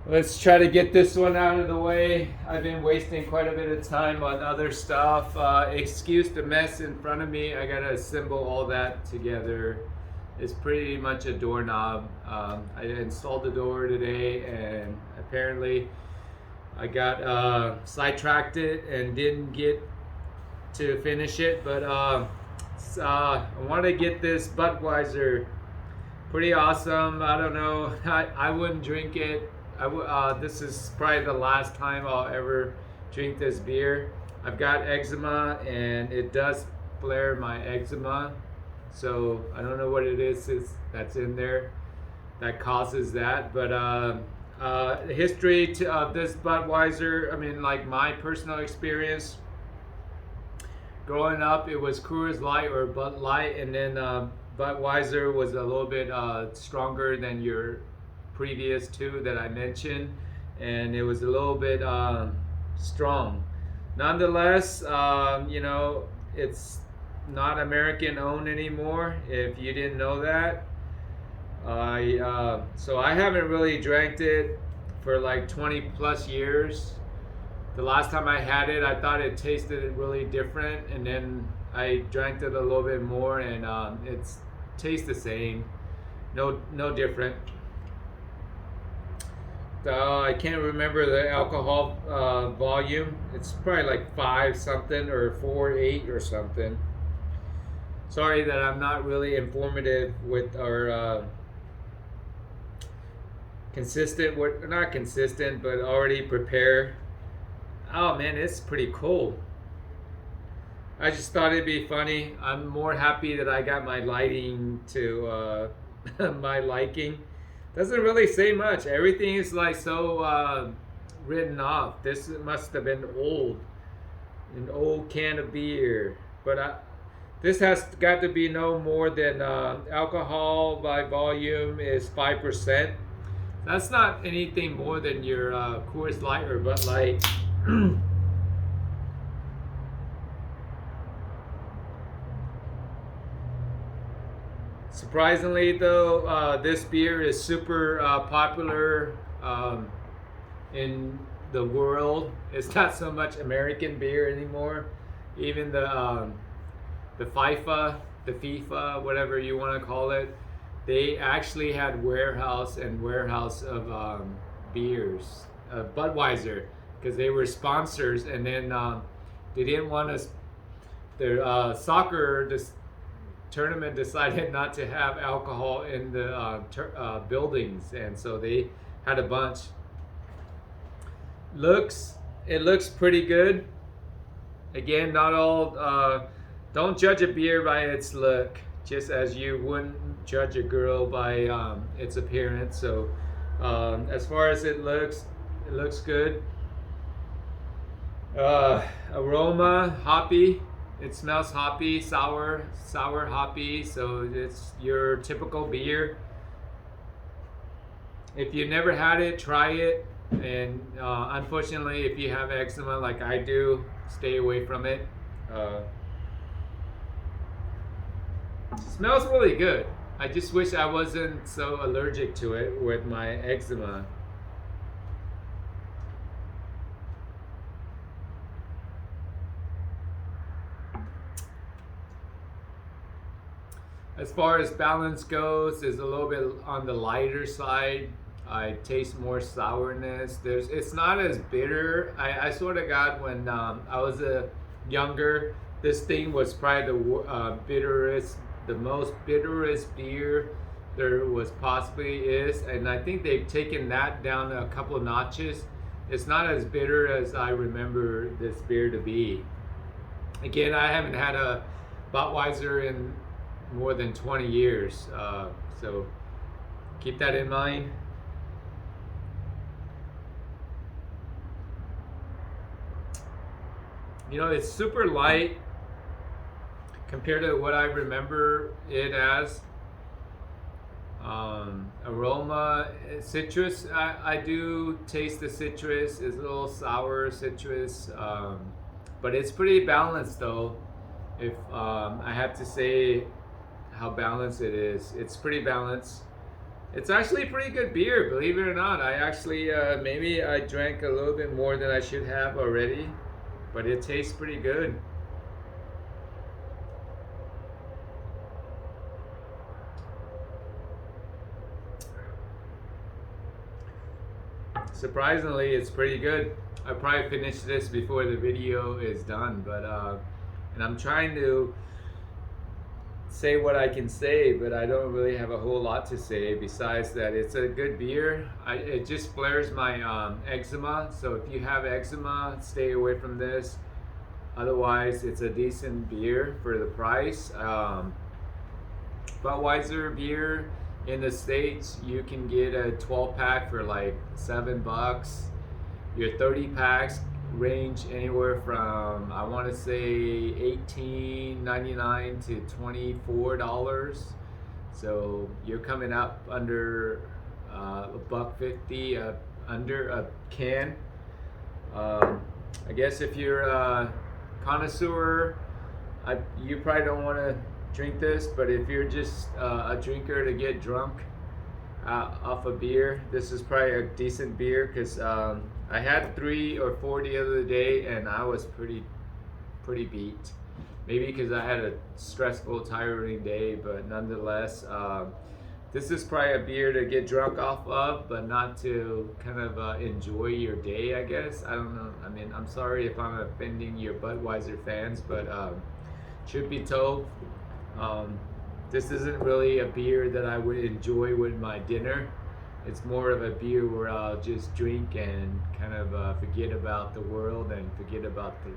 Let's try to get this one out of the way. I've been wasting quite a bit of time on other stuff. Excuse the mess in front of me. I gotta assemble all that together. It's pretty much a doorknob. I installed the door today, and apparently I got sidetracked it and didn't get to finish it. But I want to get this Budweiser. Pretty awesome. I don't know. I wouldn't drink it. This is probably the last time I'll ever drink this beer. I've got eczema, and it does flare my eczema. So I don't know what it is that's in there that causes that. But the history of this Budweiser, I mean, like my personal experience growing up, it was Coors Light or Bud Light, and then Budweiser was a little bit stronger than your previous two that I mentioned, and it was a little bit strong. Nonetheless, it's not American owned anymore. If you didn't know that, so I haven't really drank it for like 20 plus years. The last time I had it, I thought it tasted really different, and then I drank it a little bit more, and it tastes the same, no different. I can't remember the alcohol volume. It's probably like 5 something or 4.8 or something. Sorry that I'm not really informative with our consistent, not consistent, but already prepared. Oh man, it's pretty cool. I just thought it'd be funny. I'm more happy that I got my lighting to my liking. Doesn't really say much. Everything is like so written off. This must have been an old can of beer. But this has got to be no more than alcohol by volume is 5%. That's not anything more than your Coors Light or Bud Light. Surprisingly, though, this beer is super popular in the world. It's not so much American beer anymore. Even the FIFA, whatever you want to call it, they actually had warehouse of beers, Budweiser, because they were sponsors, and then they didn't want us. Their soccer tournament decided not to have alcohol in the buildings, and so they had a bunch. It looks pretty good. Again, not all. Don't judge a beer by its look, just as you wouldn't judge a girl by its appearance. So, as far as it looks good. Aroma, hoppy. It smells hoppy, sour hoppy. So it's your typical beer. If you never had it, try it. And unfortunately, if you have eczema like I do, stay away from it. It smells really good. I just wish I wasn't so allergic to it with my eczema. As far as balance goes, is a little bit on the lighter side. I taste more sourness. It's not as bitter. I sort of got when I was younger. This thing was probably the most bitterest beer there was possibly is, and I think they've taken that down a couple of notches. It's not as bitter as I remember this beer to be. Again, I haven't had a Budweiser in more than 20 years, so keep that in mind. It's super light compared to what I remember it as. Aroma, citrus, I do taste the citrus. It's a little sour citrus, but it's pretty balanced though. If I have to say how balanced it is, it's pretty balanced. It's actually pretty good beer, believe it or not. I actually, maybe I drank a little bit more than I should have already, but it tastes pretty good. Surprisingly, it's pretty good. I probably finish this before the video is done, but and I'm trying to say what I can say, but I don't really have a whole lot to say besides that it's a good beer. It just flares my eczema, so if you have eczema, stay away from this. Otherwise, it's a decent beer for the price. Budweiser beer in the States, you can get a 12 pack for like $7. Your 30 packs range anywhere from, I want to say, $18.99 to $24. So you're coming up under $1.50 under a can. I guess if you're a connoisseur, you probably don't want to drink this, but if you're just a drinker to get drunk off a beer, this is probably a decent beer, because I had 3 or 4 the other day and I was pretty beat. Maybe because I had a stressful, tiring day, but nonetheless, this is probably a beer to get drunk off of, but not to kind of enjoy your day, I guess. I don't know. I mean, I'm sorry if I'm offending your Budweiser fans, but truth be told, this isn't really a beer that I would enjoy with my dinner. It's more of a beer where I'll just drink and kind of forget about the world and forget about the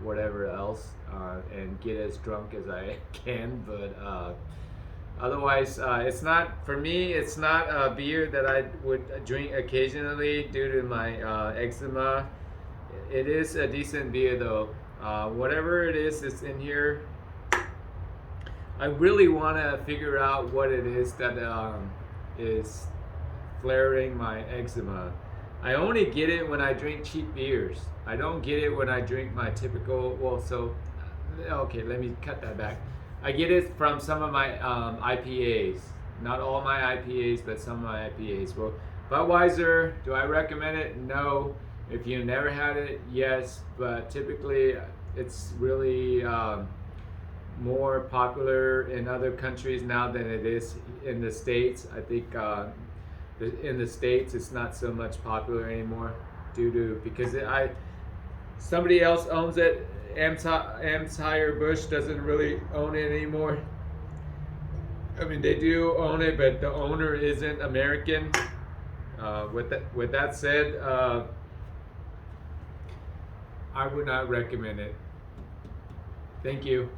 whatever else, and get as drunk as I can. But otherwise, it's not, for me, it's not a beer that I would drink occasionally due to my eczema. It is a decent beer though. Whatever it is that's in here, I really want to figure out what it is that is flaring my eczema. I only get it when I drink cheap beers. I don't get it when I drink my typical, okay, let me cut that back. I get it from some of my IPAs. Not all my IPAs, but some of my IPAs. Well, Budweiser, do I recommend it? No. If you never had it, yes. But typically, it's really more popular in other countries now than it is in the States. I think in the States it's not so much popular anymore because somebody else owns it. Anheuser-Busch doesn't really own it anymore. I mean, they do own it, but the owner isn't American. With that said, I would not recommend it. Thank you.